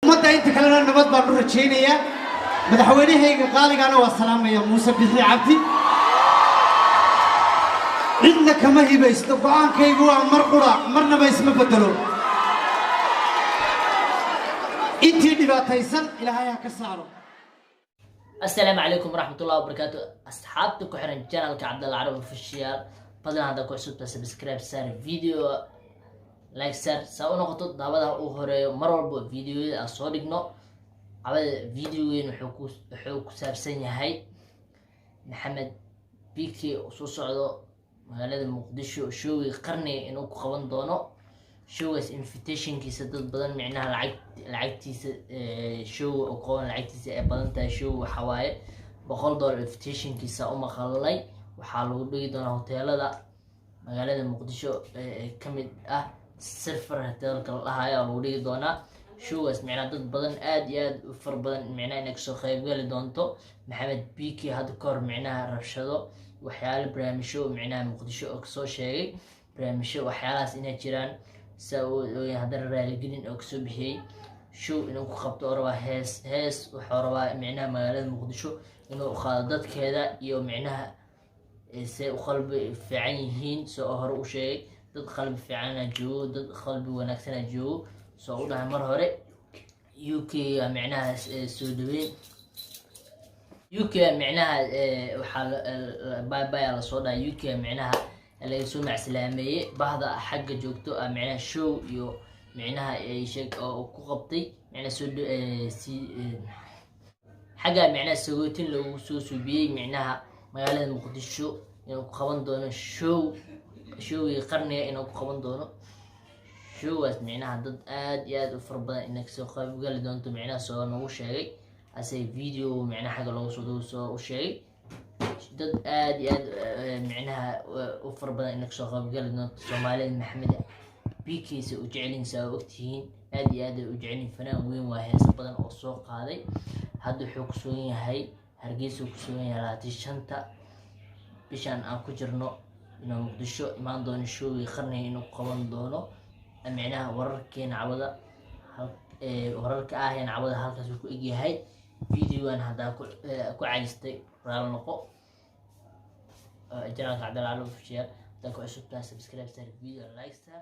ummadda inta kalena nabad baan u rajaynayaa madaxweynahayga qaaligaana waa salaamaya muuse bixi cabdi cidna kama hibaysto go'aankaygu waa mar qura marnaba isma bedelo intii dhibaataysan ilaahay ha ka saaro. السلام عليكم ورحمة الله وبركاته. أصحابتك وحنا channel عبد الله العربي official. بدنا هذا كويس سبسكرايب صار فيديو لايك صار نقطة دعوة أخرى مرة فيديو أصورنا على فيديو حكوا صار سنة هاي محمد بيكي وصوص عضو مغالطة مقدشو شو يقرني إنه قوان دونه شو انفيتيشن كيس دad badan micnaha lacagtiisa show oo qoon lacagtiisa ay badan tahay show xawaaye $100 invitation kiisa uma khalay waxa lagu dhigi doonaa hoteelada magaalada Muqdisho kamid ah Silver Hotelka lahaaya lagu dhigi doonaa showgaas micnaha dad badan aad iyo aad u far badan micnaha inay soo qayb gali doonto Maxamed Biki hadda kor micnaha rabshado waxyaalo barnaamijyo micnaha Muqdisho oo soo sheegay barnaamijyo waxyaalahaas inay jiraan سوي هذا الرجالين أكسب هي شو إنه خبط أروى هس وحروى معناها مجال مقدشو إنه خالدت كذا يوم معناها سأخلب في عينهن سأهرو شيء تدخل في عنا جو تدخل بونكسنا جو سأقولها مرة يوكي معناها سودوين يوكي معناها وحال باي على صودا يوكي معناها اللي يسمع سلامية بعض حاجة جوكتو معناها شو يو معناها شيء أو كقبطي معناها سود حاجة معناها سويتين لو سوبي معناها مجال المقدشو إنه كخوان دونه شو يقرني إنه كخوان دونه شو بس معناها ضد آد وفربنا إنك سو خايف قال دونتو معناها سو نو شيء أسي فيديو معناها حاجة لو سو شيء dad aad iyo aad micnaha u far badan inay soo qayb gali doonto Soomaaliyeed Maxamed Bikiisa u jecelin saa waqtigiin aad iyo aad u jecelin fanaan weyn waa heeso badan oo soo qaaday hadda wuxuu ku soo yahay Hargeysa ku soo yahay 25 bishan aan ku jirno inuu Muqdisho imaan doono show qarnay inuu qaban doono micnaha wararkeena cawada wararka aheen cawada halkaas uu ku egyahay فيديوان هذا كو عايزتي رال نقو جناك عبد الله العربي official تاكو عشب سبسكرايب سار فيديو لايك سار